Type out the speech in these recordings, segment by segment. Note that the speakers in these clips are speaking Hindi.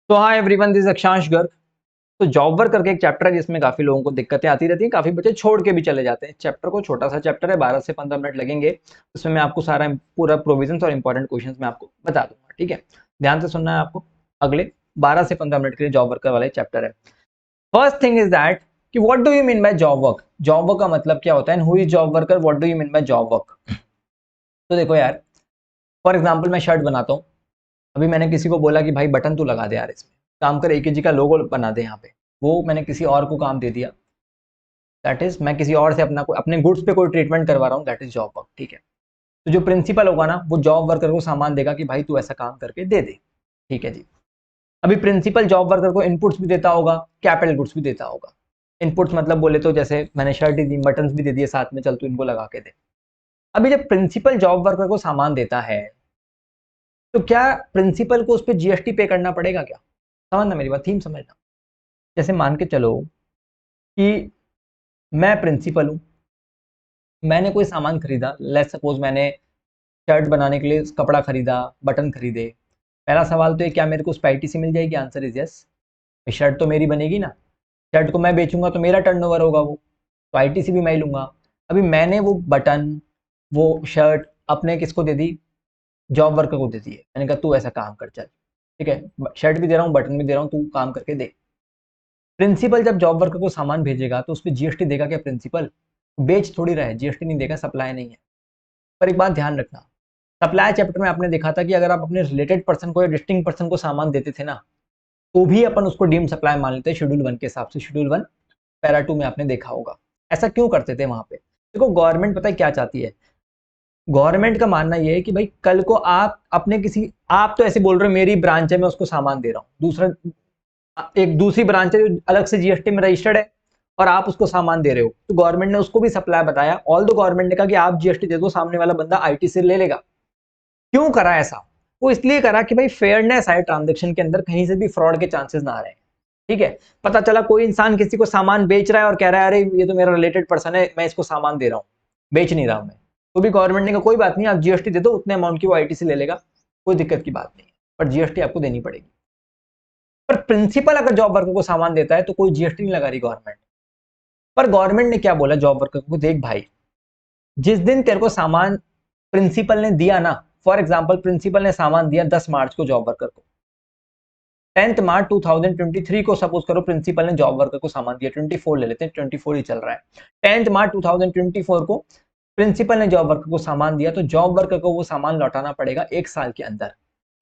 तो हाय एवरीवन, दिस अक्षांश गर्ग। तो जॉब वर्क करके एक चैप्टर है जिसमें काफी लोगों को दिक्कतें आती रहती हैं, काफी बच्चे छोड़ के भी चले जाते हैं। चैप्टर को छोटा सा चैप्टर है, 12 से 15 मिनट लगेंगे। उसमें मैं आपको सारा पूरा प्रोविजंस और इंपॉर्टेंट क्वेश्चंस मैं आपको बता दूंगा। ठीक है, ध्यान से सुनना है आपको। अगले 12 से 15 मिनट के लिए जॉब वर्कर वाला चैप्टर है। फर्स्ट थिंग इज दैट कि what do you mean by job work. Job work का मतलब क्या होता है, who is job worker, what do you mean by job work. तो देखो यार, फॉर एग्जाम्पल मैं शर्ट बनाता हूँ। अभी मैंने किसी को बोला कि भाई बटन तू लगा दे यार, इसमें काम कर, AKG का लोगो बना दे यहाँ पे। वो मैंने किसी और को काम दे दिया। दैट इज मैं किसी और से अपने गुड्स पे कोई ट्रीटमेंट करवा रहा हूँ, दैट इज जॉब वर्क। ठीक है, तो जो प्रिंसिपल होगा ना, वो जॉब वर्कर को सामान देगा कि भाई तू ऐसा काम करके दे दे। ठीक है जी। अभी प्रिंसिपल जॉब वर्कर को इनपुट्स भी देता होगा, कैपिटल गुड्स भी देता होगा। इनपुट्स मतलब बोले तो जैसे मैंने शर्ट ही दी, बटन्स भी दे दिए साथ में, चल तू इनको लगा के दे। अभी जब प्रिंसिपल जॉब वर्कर को सामान देता है, तो क्या प्रिंसिपल को उस पर GST पे करना पड़ेगा क्या? समझना मेरी बात, थीम समझना। जैसे मान के चलो कि मैं प्रिंसिपल हूं, मैंने कोई सामान खरीदा। लेट्स सपोज मैंने शर्ट बनाने के लिए कपड़ा खरीदा, बटन खरीदे। पहला सवाल तो ये, क्या मेरे को उस पर ITC मिल जाएगी? Answer is yes. शर्ट तो मेरी बनेगी ना, शर्ट को मैं बेचूंगा तो मेरा टर्नओवर होगा, वो तो ITC भी मैं ही लूंगा। अभी मैंने वो बटन, वो शर्ट अपने किसको दे दी? जॉब वर्कर को दे दी है। मैंने कहा तू ऐसा काम कर चल। ठीक है, शर्ट भी दे रहा हूँ, बटन भी दे रहा हूँ, तू काम करके दे। प्रिंसिपल जब जॉब वर्कर को सामान भेजेगा तो उस पर GST देगा क्या प्रिंसिपल? बेच थोड़ी रहा है, GST नहीं देगा, सप्लाई नहीं है। पर एक बात ध्यान रखना, सप्लाई चैप्टर में आपने देखा था कि अगर आप अपने रिलेटेड पर्सन को या डिस्टिंक्ट पर्सन को सामान देते थे ना, तो भी अपन उसको डीम सप्लाई मान लेते हैं शेड्यूल 1 के हिसाब से। शेड्यूल 1 पैरा 2 में आपने देखा होगा। ऐसा क्यों करते थे वहां पे? देखो, गवर्नमेंट पता है क्या चाहती है। गवर्नमेंट का मानना यह है कि भाई कल को आप अपने किसी, आप तो ऐसे बोल रहे हो मेरी ब्रांच है, मैं उसको सामान दे रहा हूँ, दूसरा एक दूसरी ब्रांच है जो अलग से GST में रजिस्टर्ड है, और आप उसको सामान दे रहे हो, तो गवर्नमेंट ने उसको भी सप्लाई बताया। ऑल दो गवर्नमेंट ने कहा कि आप GST दे दो, सामने वाला बंदा IT से ले लेगा। क्यों करा ऐसा? वो इसलिए करा कि भाई फेयरनेस आए ट्रांजेक्शन के अंदर, कहीं से भी फ्रॉड के चांसेस ना आ रहे। ठीक है, पता चला कोई इंसान किसी को सामान बेच रहा है और कह रहा है अरे ये तो मेरा रिलेटेड पर्सन है, मैं इसको सामान दे रहा हूँ, बेच नहीं रहा हूं मैं। तो भी गवर्नमेंट ने कहा कोई बात नहीं, आप GST दे दो, उतने अमाउंट की वो IT से ले लेगा, कोई दिक्कत की बात नहीं है, पर GST आपको देनी पड़ेगी। पर प्रिंसिपल अगर जॉब वर्कर को सामान देता है तो कोई GST नहीं लगा रही गवर्नमेंट। पर गवर्नमेंट ने क्या बोला जॉब वर्कर को, देख भाई, जिस दिन तेरे को सामान प्रिंसिपल ने दिया ना, फॉर एग्जाम्पल प्रिंसिपल ने सामान दिया 10 मार्च को जॉब वर्कर को, 10 मार्च 2023 को सपोज करो प्रिंसिपल ने जॉब वर्कर को सामान दिया, 24 ले लेते हैं, 24 ही चल रहा है। 10 मार्च 2024 को प्रिंसिपल ने जॉब वर्कर को सामान दिया, तो जॉब वर्कर को वो सामान लौटाना पड़ेगा 1 साल के अंदर।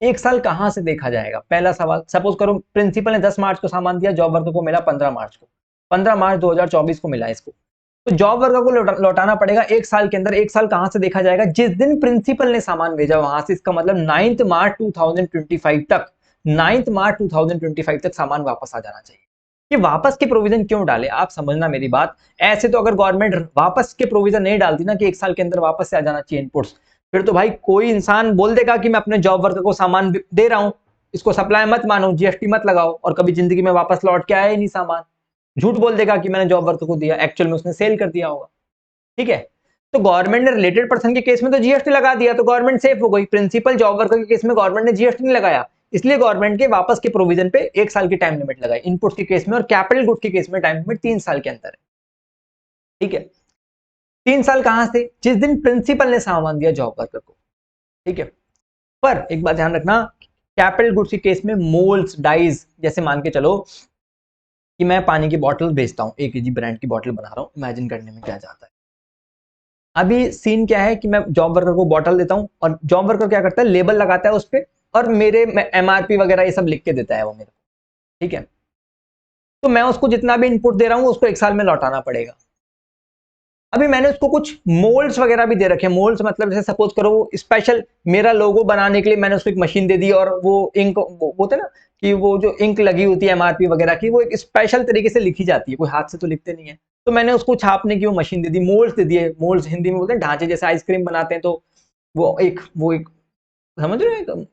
1 साल कहां से देखा जाएगा? पहला सवाल, सपोज करो प्रिंसिपल ने 10 मार्च को सामान दिया, जॉब वर्कर को मिला 15 मार्च को, 15 मार्च 2024 को मिला इसको, तो जॉब वर्कर को लौटाना पड़ेगा 1 साल के अंदर। 1 साल कहां से देखा जाएगा? जिस दिन प्रिंसिपल ने सामान भेजा वहां से, इसका मतलब 9 मार्च 2025 तक, 9 मार्च 2025 तक सामान वापस आ जाना चाहिए। ये वापस के प्रोविजन क्यों डाले, आप समझना मेरी बात। ऐसे तो अगर गवर्नमेंट वापस के प्रोविजन नहीं डालती ना कि 1 साल के अंदर वापस से आ जाना चाहिए इनपुट्स, फिर तो भाई कोई इंसान बोल देगा कि मैं अपने जॉब वर्कर को सामान दे रहा हूं, इसको सप्लाई मत मानो, GST मत लगाओ, और कभी जिंदगी में वापस लौट के आया ही नहीं सामान। झूठ बोल देगा कि मैंने जॉब वर्कर को दिया, एक्चुअल में उसने सेल कर दिया होगा। ठीक है, तो गवर्नमेंट ने रिलेटेड पर्सन के केस में तो GST लगा दिया, तो गवर्नमेंट सेफ हो गई। प्रिंसिपल जॉब वर्कर के केस में गवर्नमेंट ने GST नहीं लगाया, इसलिए गवर्नमेंट के वापस के प्रोविजन पे 1 साल की टाइम लिमिट लगाई इनपुट्स के केस में, और कैपिटल गुड्स के केस में टाइम लिमिट 3 साल के अंदर है। ठीक है, 3 साल कहां से? जिस दिन प्रिंसिपल ने सामान दिया जॉब वर्कर को। ठीक है, पर एक बात ध्यान रखना, कैपिटल गुड्स के केस में मोल्स, डाइज, जैसे मान के चलो कि मैं पानी की बोतल बेचता हूं, AKG ब्रांड की बोतल बना रहा हूं, इमेजिन करने में क्या जाता है। अभी सीन क्या है कि मैं जॉब वर्कर को बॉटल देता हूं, और जॉब वर्कर क्या करता है, लेबल लगाता है उस पर, और मेरे MRP वगैरह ये सब लिख के देता है वो मेरे को। ठीक है, तो मैं उसको जितना भी इनपुट दे रहा हूं उसको 1 साल में लौटाना पड़ेगा। अभी मैंने उसको कुछ मोल्ड्स वगैरह भी दे रखे हैं। मोल्ड्स मतलब जैसे सपोज करो स्पेशल मेरा लोगो बनाने के लिए मैंने उसको एक मशीन दे दी, और वो इंक, वो होता है ना कि वो जो इंक लगी होती है MRP वगैरह की, वो एक स्पेशल तरीके से लिखी जाती है, कोई हाथ से तो लिखते नहीं है। तो मैंने उसको छापने की वो मशीन दे दी, मोल्ड्स दे दिए। मोल्ड्स हिंदी में बोलते हैं ढांचे, जैसे आइसक्रीम बनाते हैं तो वो एक समझ रहे हो,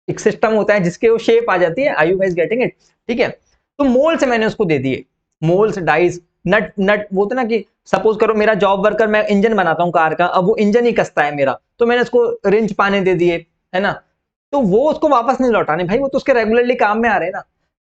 एक सिस्टम होता है जिसके वो शेप आ जाती है। आई यू गाइस गेटिंग इट? ठीक है, तो मोल्ड्स मैंने उसको दे दिए, मोल्ड्स, डाइस, नट नट बोलते ना कि सपोज करो मेरा जॉब वर्कर, मैं इंजन बनाता हूं कार का, अब वो इंजन ही कसता है मेरा, तो मैंने उसको रिंच पाने दे दिए, है ना। तो वो उसको वापस नहीं लौटाने भाई, वो तो उसके रेगुलरली काम में आ रहे हैं ना,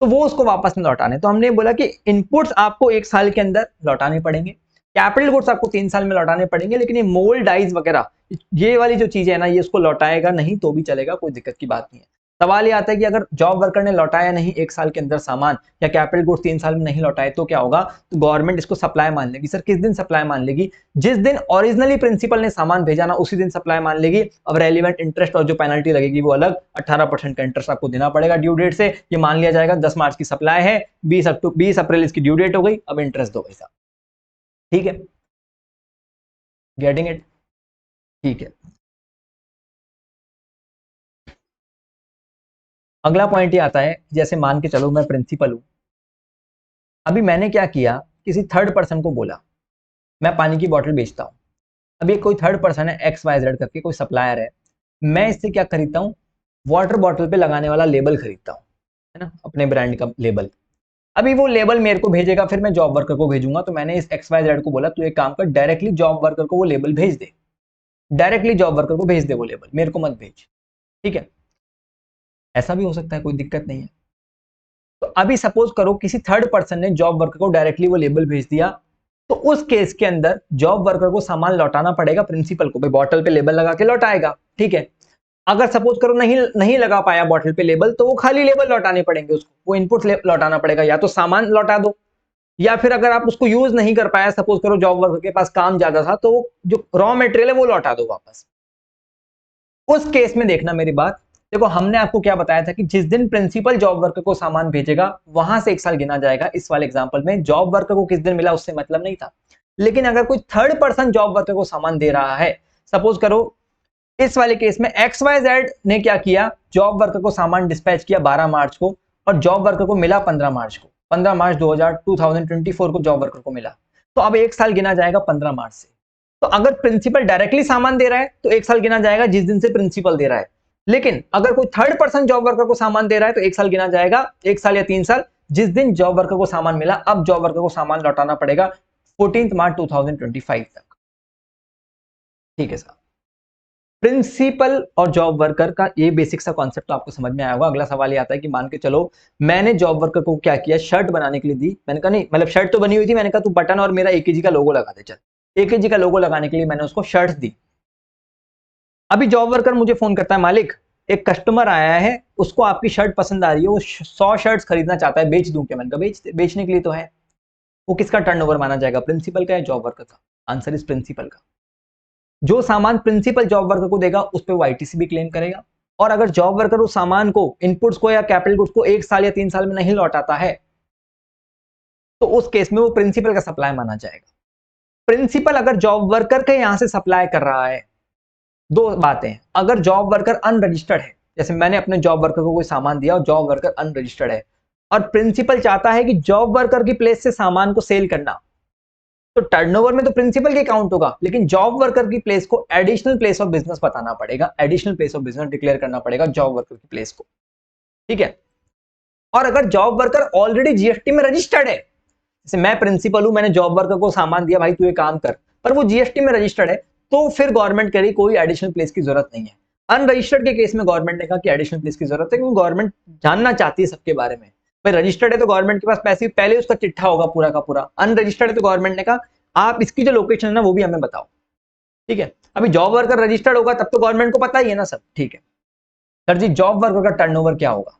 तो वो उसको वापस नहीं लौटाने। तो हमने बोला कि इनपुट्स आपको 1 साल के अंदर लौटाने पड़ेंगे, कैपिटल गुड्स आपको 3 साल में लौटाने पड़ेंगे, लेकिन ये मोल्ड डाइज वगैरह ये वाली जो चीजें है ना, ये इसको लौटाएगा नहीं तो भी चलेगा, कोई दिक्कत की बात नहीं है। सवाल ये आता है कि अगर जॉब वर्कर ने लौटाया नहीं 1 साल के अंदर सामान, या कैपिटल गुड्स 3 साल में नहीं लौटाए तो क्या होगा? तो गवर्नमेंट इसको सप्लाई मान लेगी। सर किस दिन सप्लाई मान लेगी? जिस दिन ओरिजिनली प्रिंसिपल ने सामान भेजा ना, उसी दिन सप्लाई मान लेगी। अब रेलिवेंट इंटरेस्ट और जो पेनल्टी लगेगी वो अलग, 18% का इंटरेस्ट आपको देना पड़ेगा ड्यू डेट से। ये मान लिया जाएगा 10 मार्च की सप्लाई है, 20 अप्रैल इसकी ड्यू डेट हो गई, अब इंटरेस्ट दो पैसा। ठीक है, गेटिंग इट? ठीक है। अगला पॉइंट ये आता है, जैसे मान के चलो मैं प्रिंसिपल हूं, अभी मैंने क्या किया, किसी थर्ड पर्सन को बोला मैं पानी की बोतल बेचता हूं। अभी कोई थर्ड पर्सन है XYZ करके, कोई सप्लायर है, मैं इससे क्या खरीदता हूं? वाटर बॉटल पे लगाने वाला लेबल खरीदता हूं, है ना, अपने ब्रांड का लेबल। अभी वो लेबल मेरे को भेजेगा, फिर मैं जॉब वर्कर को भेजूंगा। तो मैंने इस XYZ को बोला तू एक काम कर, डायरेक्टली जॉब वर्कर को वो लेबल भेज दे, डायरेक्टली जॉब वर्कर को भेज दे वो लेबल, मेरे को मत भेज। ठीक है, ऐसा भी हो सकता है, कोई दिक्कत नहीं है। तो अभी सपोज करो किसी थर्ड पर्सन ने जॉब वर्कर को डायरेक्टली वो लेबल भेज दिया, तो उस केस के अंदर जॉब वर्कर को सामान लौटाना पड़ेगा प्रिंसिपल को, भाई बॉटल पे लेबल लगा के लौटाएगा। ठीक है, अगर सपोज करो नहीं नहीं लगा पाया बॉटल पे लेबल, तो वो खाली लेबल लौटाने पड़ेंगे उसको, वो इनपुट लौटाना पड़ेगा, या तो सामान लौटा दो, या फिर अगर आप उसको यूज नहीं कर पाया, सपोज करो जॉब वर्कर के पास काम ज्यादा था, तो जो रॉ मटेरियल है वो लौटा दो वापस। उस केस में देखना मेरी बात, देखो हमने आपको क्या बताया था कि जिस दिन प्रिंसिपल जॉब वर्कर को सामान भेजेगा वहां से 1 साल गिना जाएगा। इस वाले एग्जांपल में जॉब वर्कर को किस दिन मिला उससे मतलब नहीं था, लेकिन अगर कोई थर्ड पर्सन जॉब वर्कर को सामान दे रहा है, सपोज करो इस वाले केस में XYZ ने क्या किया, जॉब वर्कर को सामान डिस्पैच किया 12 मार्च को, और जॉब वर्कर को मिला 15 मार्च को, 15 मार्च 2024 को जॉब वर्कर को मिला। तो अब 1 साल गिना जाएगा 15 मार्च से। तो अगर प्रिंसिपल डायरेक्टली सामान दे रहा है तो 1 साल गिना जाएगा जिस दिन से प्रिंसिपल दे रहा है, लेकिन अगर कोई थर्ड पर्सन जॉब वर्कर को सामान दे रहा है तो 1 साल गिना जाएगा, 1 साल या 3 साल, जिस दिन जॉब वर्कर को सामान मिला। अब जॉब वर्कर को सामान लौटाना पड़ेगा 14 मार्च 2025 तक। ठीक है साहब, प्रिंसिपल और जॉब वर्कर का ये बेसिक सा कॉन्सेप्ट तो आपको समझ में आया होगा। अगला सवाल ये आता है कि मान के चलो मैंने जॉब वर्कर को क्या किया, शर्ट बनाने के लिए दी। मैंने कहा नहीं, मतलब शर्ट तो बनी हुई थी, मैंने कहा तू बटन और मेरा AKG का लोगो लगा दे, चल AKG का लोगो लगाने के लिए मैंने उसको शर्ट दी। अभी जॉब वर्कर मुझे फोन करता है, मालिक एक कस्टमर आया है, उसको आपकी शर्ट पसंद आ रही है, वो 100 शर्ट्स खरीदना चाहता है, बेच दूं क्या? मैंने कहा बेचने के लिए तो है। वो किसका टर्नओवर माना जाएगा, प्रिंसिपल का या जॉब वर्कर का? आंसर इज प्रिंसिपल का। जो सामान प्रिंसिपल जॉब वर्कर को देगा उस पर वो ITC भी क्लेम करेगा। और अगर जॉब वर्कर उस सामान को, इनपुट्स को या कैपिटल गुड्स को 1 साल या 3 साल में नहीं लौटाता है, तो उस केस में वो प्रिंसिपल का सप्लाई माना जाएगा। प्रिंसिपल अगर जॉब वर्कर के यहां से सप्लाई कर रहा है, दो बातें, अगर जॉब वर्कर अनरजिस्टर्ड है, जैसे मैंने अपने जॉब वर्कर को कोई सामान दिया और जॉब वर्कर अनरजिस्टर्ड है, और प्रिंसिपल चाहता है कि जॉब वर्कर की प्लेस से सामान को सेल करना, तो टर्नओवर में तो प्रिंसिपल के काउंट होगा, लेकिन जॉब वर्कर की प्लेस को एडिशनल प्लेस ऑफ बिजनेस बताना पड़ेगा, additional place of business declare करना पड़ेगा जॉब वर्कर की प्लेस को। ठीक है, और अगर जॉब वर्कर ऑलरेडी GST में रजिस्टर्ड है, जैसे मैं प्रिंसिपल हूं, मैंने जॉब वर्कर को सामान दिया, भाई तू ये काम कर, पर वो GST में रजिस्टर्ड है, तो फिर गवर्नमेंट कह रही कोई एडिशनल प्लेस की जरूरत नहीं है। अनरजिस्टर्ड के केस में गवर्नमेंट ने कहा कि एडिशनल प्लेस की जरूरत है, क्योंकि गवर्नमेंट जानना चाहती है सबके बारे में। भाई रजिस्टर्ड है तो गवर्नमेंट के पास पैसे पहले उसका चिट्ठा होगा पूरा का पूरा, अनरजिस्टर्ड है तो गवर्नमेंट ने कहा आप इसकी जो लोकेशन है ना वो भी हमें बताओ। ठीक है, अभी जॉब वर्कर रजिस्टर्ड होगा तब तो गवर्नमेंट को पता ही है ना सब। ठीक है सर जी, जॉब वर्कर का टर्नओवर क्या होगा?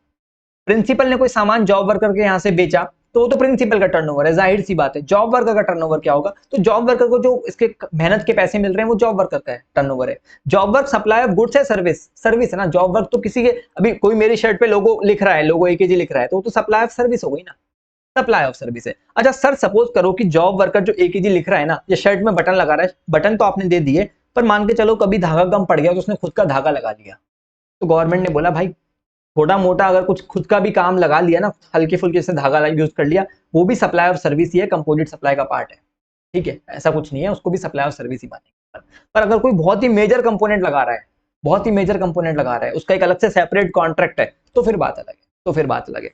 प्रिंसिपल ने कोई सामान जॉब वर्कर के यहां से बेचा तो वो तो प्रिंसिपल का टर्नओवर है, जाहिर सी बात है। जॉब वर्कर का टर्नओवर क्या होगा? तो जॉब वर्कर को जो इसके मेहनत के पैसे मिल रहे हैं वो जॉब वर्कर का टर्नओवर है। Job work supply of goods है, सर्विस, सर्विस है ना। जॉब वर्क तो किसी के, अभी कोई मेरी शर्ट पे लोगो लिख रहा है, लोगो AKG लिख रहा है, तो वो तो सप्लाई ऑफ सर्विस हो गई ना, सप्लाई ऑफ सर्विस है। अच्छा सर, सपोज करो कि जॉब वर्कर जो AKG लिख रहा है ना, या शर्ट में बटन लगा रहा है, बटन तो आपने दे दिए, पर मान के चलो कभी धागा कम पड़ गया तो उसने खुद का धागा लगा लिया, तो गवर्नमेंट ने बोला भाई थोड़ा मोटा अगर कुछ खुद का भी काम लगा लिया ना, हल्के फुल्के से धागा यूज कर लिया, वो भी सप्लाई ऑफ सर्विस ही है, कंपोजिट सप्लाई का पार्ट है। ठीक है, ऐसा कुछ नहीं है, उसको भी सप्लाई ऑफ सर्विस ही मानेंगे। पर अगर कोई बहुत ही मेजर कंपोनेंट लगा रहा है, बहुत ही मेजर कंपोनेंट लगा रहा है, उसका एक अलग से सेपरेट कॉन्ट्रैक्ट है, तो फिर बात अलग है, तो फिर बात अलग है।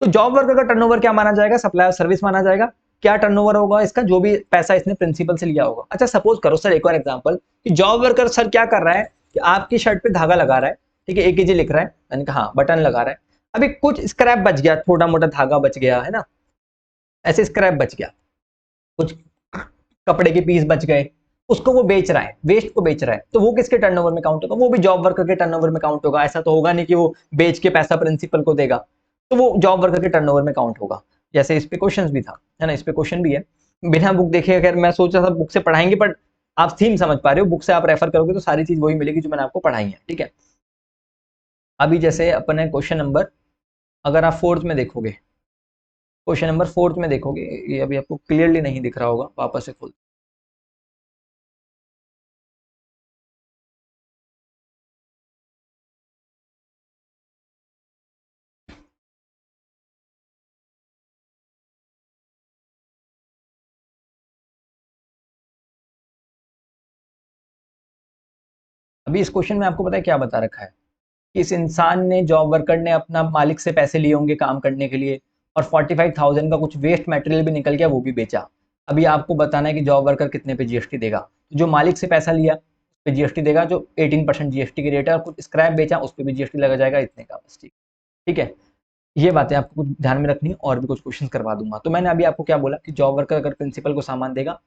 तो जॉब वर्कर का टर्नओवर क्या माना जाएगा? सप्लाई ऑफ सर्विस माना जाएगा। क्या टर्नओवर होगा इसका? जो भी पैसा इसने प्रिंसिपल से लिया होगा। अच्छा सपोज करो सर, एक और एग्जांपल, कि जॉब वर्कर सर क्या कर रहा है कि आपकी शर्ट पे धागा लगा रहा है, ठीक है, 1 kg लिख रहा है, मैंने कहा हाँ, बटन लगा रहा है। अभी कुछ स्क्रैप बच गया, छोटा मोटा धागा बच गया है ना, ऐसे स्क्रैप बच गया, कुछ कपड़े के पीस बच गए, उसको वो बेच रहा है, वेस्ट को बेच रहा है, तो वो किसके टर्नओवर में काउंट होगा? वो भी जॉब वर्कर के टर्नओवर में काउंट होगा। ऐसा तो होगा नहीं कि वो बेच के पैसा प्रिंसिपल को देगा, तो वो जॉब वर्कर के टर्नओवर में काउंट होगा। जैसे इस पे क्वेश्चन भी था, है ना, इस पे क्वेश्चन भी है, बिना बुक देखे। अगर मैं सोच रहा था बुक से पढ़ाएंगे, बट आप थीम समझ पा रहे हो, बुक से आप रेफर करोगे तो सारी चीज वही मिलेगी जो मैंने आपको पढ़ाई है, ठीक है। अभी जैसे अपन है क्वेश्चन नंबर, अगर आप फोर्थ में देखोगे, क्वेश्चन नंबर फोर्थ में देखोगे, ये अभी आपको क्लियरली नहीं दिख रहा होगा, वापस से खोल। अभी इस क्वेश्चन में आपको पता है क्या बता रखा है? इस इंसान ने, जॉब वर्कर ने अपना मालिक से पैसे लिए होंगे काम करने के लिए, और 45,000 का कुछ वेस्ट मटेरियल भी निकल गया, वो भी बेचा। अभी आपको बताना है कि जॉब वर्कर कितने पे जीएसटी देगा। तो जो मालिक से पैसा लिया उस पे जीएसटी देगा, जो 18% जीएसटी की रेट है, और कुछ स्क्रैप बेचा उस पर भी जीएसटी लगा जाएगा, इतने का बस, ठीक। ठीक है, ये बातें आपको कुछ ध्यान में रखनी है, और भी कुछ क्वेश्चन करवा दूंगा। तो मैंने अभी आपको क्या बोला कि जॉब वर्कर अगर प्रिंसिपल को सामान देगा,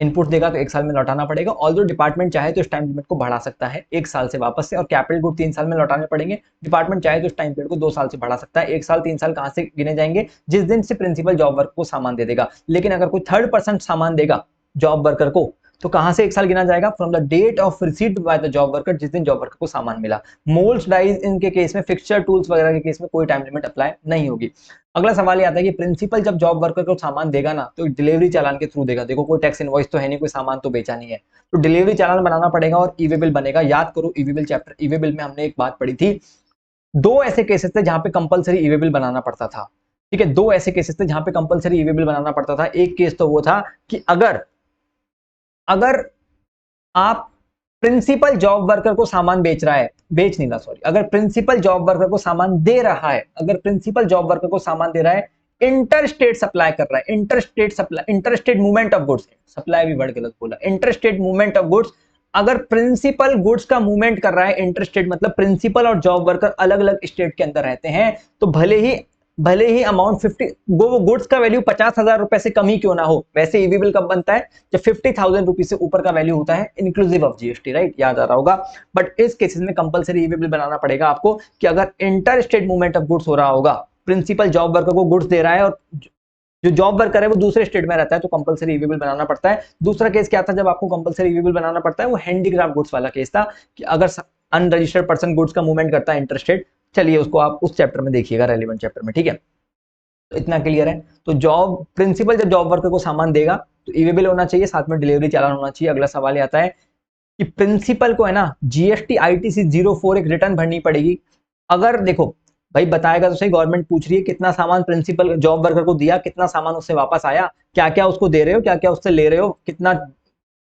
इनपुट देगा, तो 1 साल में लौटाना पड़ेगा। ऑल्दो डिपार्टमेंट चाहे तो इस टाइम लिमिट को बढ़ा सकता है 1 साल से वापस से, और कैपिटल गुड 3 साल में लौटाने पड़ेंगे। डिपार्टमेंट चाहे तो इस टाइम पीरियड को 2 साल से बढ़ा सकता है। 1 साल 3 साल कहां से गिने जाएंगे? जिस दिन से प्रिंसिपल जॉब वर्कर को सामान दे देगा। लेकिन अगर कोई थर्ड पर्सन सामान देगा जॉब वर्कर को, तो कहां से 1 साल गिना जाएगा? From the date of receipt by the job worker, जिस दिन जॉब वर्कर को सामान मिला। मोल्ड्स, डाइज इनके केस में, फिक्सचर टूल्स वगैरह के केस में कोई टाइम लिमिट अप्लाई नहीं होगी। अगला सवाल ये आता है कि प्रिंसिपल जब जॉब वर्कर को सामान देगा ना, तो डिलीवरी चालान के थ्रू देगा। देखो कोई टैक्स इनवॉइस तो है नहीं, कोई सामान तो बेचा नहीं है, तो डिलीवरी चालान बनाना पड़ेगा और ईवे बिल बनेगा। याद करो e-way bill chapter, e-way bill में हमने एक बात पढ़ी थी, 2 ऐसे केसेस थे जहां पे कंपलसरी ईवे बिल बनाना पड़ता था। ठीक है, 2 ऐसे केसेस थे जहां पे कंपलसरी ईवे बिल बनाना पड़ता था। एक केस तो वो था कि अगर अगर आप, प्रिंसिपल जॉब वर्कर को सामान बेच रहा है, बेच नहीं रहा सॉरी, अगर प्रिंसिपल जॉब वर्कर को सामान दे रहा है, अगर प्रिंसिपल जॉब वर्कर को सामान दे रहा है, इंटर स्टेट सप्लाई कर रहा है, inter state supply, inter state movement of goods, supply भी वर्ड गलत बोला, inter state movement of goods. अगर प्रिंसिपल गुड्स का मूवमेंट कर रहा है, इंटर स्टेट मतलब प्रिंसिपल और जॉब वर्कर अलग अलग स्टेट के अंदर रहते हैं, तो भले ही अमाउंट 50, वो गुड्स का वैल्यू 50,000 रुपए से कम ही क्यों ना हो, वैसे ईवी बिल कब बनता है? जब 50,000 रुपीज से ऊपर का वैल्यू होता है, इंक्लूसिव ऑफ जीएसटी, राइट, याद आ रहा होगा। बट इस केसेस में कंपलसरी ईवी बिल बनाना पड़ेगा आपको, कि अगर inter state movement of goods हो रहा होगा, प्रिंसिपल जॉब वर्कर को गुड्स दे रहा है और जो जॉब वर्कर है वो दूसरे स्टेट में रहता है, तो कंपलसरी ईवी बिल बनाना पड़ता है। दूसरा केस क्या था जब आपको कंपलसरी ईवी बिल बनाना पड़ता है? वो हैंडीक्राफ्ट गुड्स वाला केस था, कि अगर अनरजिस्टर्ड पर्सन गुड्स का मूवमेंट करता है इंटर स्टेट। चलिए उसको आप उस चैप्टर में देखिएगा, रेलिवेंट चैप्टर में, ठीक है। तो इतना क्लियर है। तो जॉब प्रिंसिपल जब जॉब वर्कर को सामान देगा तो ईवे बिल होना चाहिए, साथ में डिलीवरी चालान होना चाहिए। अगला सवाल आता है कि प्रिंसिपल को है ना जीएसटी आईटीसी 04 एक रिटर्न भरनी पड़ेगी। अगर देखो भाई बताएगा तो सही, गवर्नमेंट पूछ रही है कितना सामान प्रिंसिपल जॉब वर्कर को दिया, कितना सामान उससे वापस आया, क्या क्या उसको दे रहे हो, क्या क्या उससे ले रहे हो, कितना,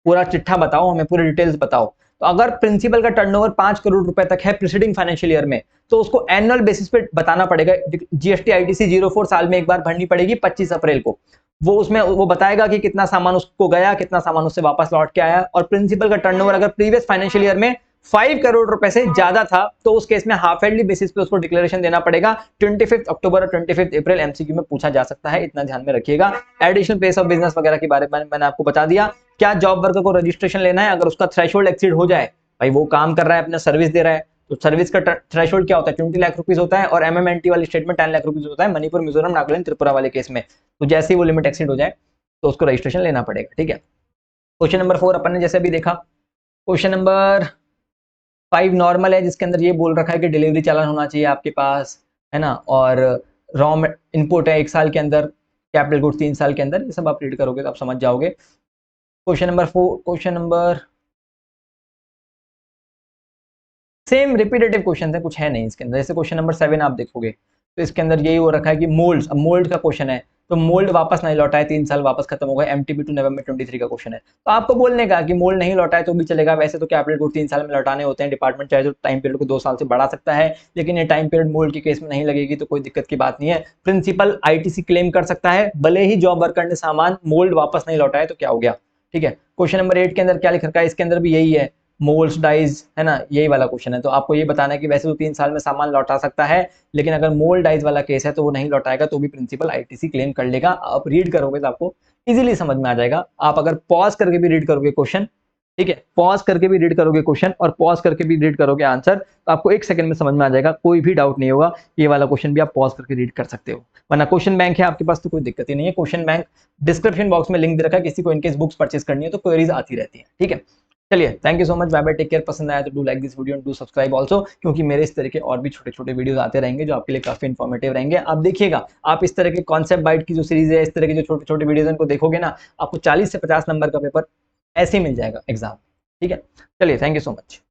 पूरा चिट्ठा बताओ हमें, पूरी डिटेल्स बताओ। तो अगर प्रिंसिपल का टर्नओवर 5 करोड़ रुपए तक है प्रीसीडिंग फाइनेंशियल ईयर में, तो उसको एनुअल बेसिस पे बताना पड़ेगा। जीएसटी आईटीसी 04 साल में एक बार भरनी पड़ेगी 25 अप्रैल को। वो उसमें वो बताएगा कि कितना सामान उसको गया, कितना सामान उससे वापस लौट के आया। और प्रिंसिपल का टर्नओवर अगर प्रीवियस फाइनेंशियल ईयर में 5 करोड़ रुपए से ज्यादा था, तो उस केस में हाफ ईयरली बेसिस पे उसको डिक्लेरेशन देना पड़ेगा। 25 अक्टूबर और 25 अप्रैल एमसीक्यू में पूछा जा सकता है, इतना ध्यान में रखिएगा। एडिशनल प्लेस ऑफ बिजनेस वगैरह के बारे में मैंने आपको बता दिया। क्या जॉब वर्कर को रजिस्ट्रेशन लेना है? अगर उसका थ्रेशोल्ड एक्सीड हो जाए, भाई वो काम कर रहा है, अपना सर्विस दे रहा है, तो सर्विस का थ्रेशोल्ड क्या होता है? 20 लाख रुपीज होता है, और एमएमएनटी वाली स्टेट में 10 लाख रुपीज होता है, मणिपुर, मिजोरम, नागालैंड, त्रिपुरा वाले केस में। तो जैसे ही वो लिमिट एक्सीड हो जाए तो उसको रजिस्ट्रेशन लेना पड़ेगा, ठीक है। क्वेश्चन नंबर 4 अपन ने जैसे अभी देखा। क्वेश्चन नंबर 5 नॉर्मल है, जिसके अंदर ये बोल रखा है कि डिलीवरी चालान होना चाहिए आपके पास, है ना, और रॉ इनपुट है 1 साल के अंदर, कैपिटल गुड्स 3 साल के अंदर। ये सब आप रीड करोगे तो आप समझ जाओगे। Question number 4, question number same repetitive question है, कुछ है नहीं इसके अंदर। जैसे क्वेश्चन नंबर 7 आप देखोगे तो इसके अंदर यही हो रखा है कि मोल्ड, अब मोल्ड का क्वेश्चन है, तो मोल्ड वापस नहीं लौटा है, 3 साल वापस खत्म हो गए। एमटीबी टू नवंबर 23 का क्वेश्चन है, तो आपको बोलने का कि मोल्ड नहीं लौटा है तो भी चलेगा। वैसे तो कैपिटल गुड 3 साल में लौटाने होते हैं, डिपार्टमेंट चाहे तो टाइम पीरियड को 2 साल से बढ़ा सकता है, लेकिन ये टाइम पीरियड मोल्ड के केस में नहीं लगेगी, तो कोई दिक्कत की बात नहीं है। प्रिंसिपल आईटीसी क्लेम कर सकता है भले ही जॉब वर्कर ने सामान मोल्ड वापस नहीं लौटा है, तो क्या हो गया, ठीक है। क्वेश्चन नंबर 8 के अंदर क्या लिख रखा है? इसके अंदर भी यही है, मोल्स डाइज, है ना, यही वाला क्वेश्चन है। तो आपको ये बताना है कि वैसे तो 3 साल में सामान लौटा सकता है, लेकिन अगर मोल डाइज वाला केस है तो वो नहीं लौटाएगा, तो भी प्रिंसिपल आईटीसी क्लेम कर लेगा। आप रीड करोगे तो आपको इजीली समझ में आ जाएगा। आप अगर पॉज करके भी रीड करोगे क्वेश्चन, ठीक है, पॉज करके भी रीड करोगे क्वेश्चन और पॉज करके भी रीड करोगे आंसर, तो आपको 1 सेकंड में समझ में आ जाएगा, कोई भी डाउट नहीं होगा। ये वाला क्वेश्चन भी आप पॉज करके रीड कर सकते हो, वरना क्वेश्चन बैंक है आपके पास तो कोई दिक्कत ही नहीं है। क्वेश्चन बैंक डिस्क्रिप्शन बॉक्स में लिंक दे रखा है, किसी को इनकेस बुक्स परचेज करनी है तो क्वेरीज आती रहती है, ठीक है। चलिए, thank you so much, bye bye, take care. पसंद आया तो do like this video and do subscribe also, क्योंकि मेरे इस तरह के और भी छोटे छोटे वीडियोस आते रहेंगे जो आपके लिए काफी इन्फॉर्मेटिव रहेंगे। आप देखिएगा, आप इस तरह के कॉन्सेप्ट बाइट की जो सीरीज है, इस तरह के जो छोटे छोटे वीडियोस इनको देखोगे ना, आपको 40 से 50 नंबर का पेपर ऐसे ही मिल जाएगा एग्जाम, ठीक है। चलिए, थैंक यू सो मच।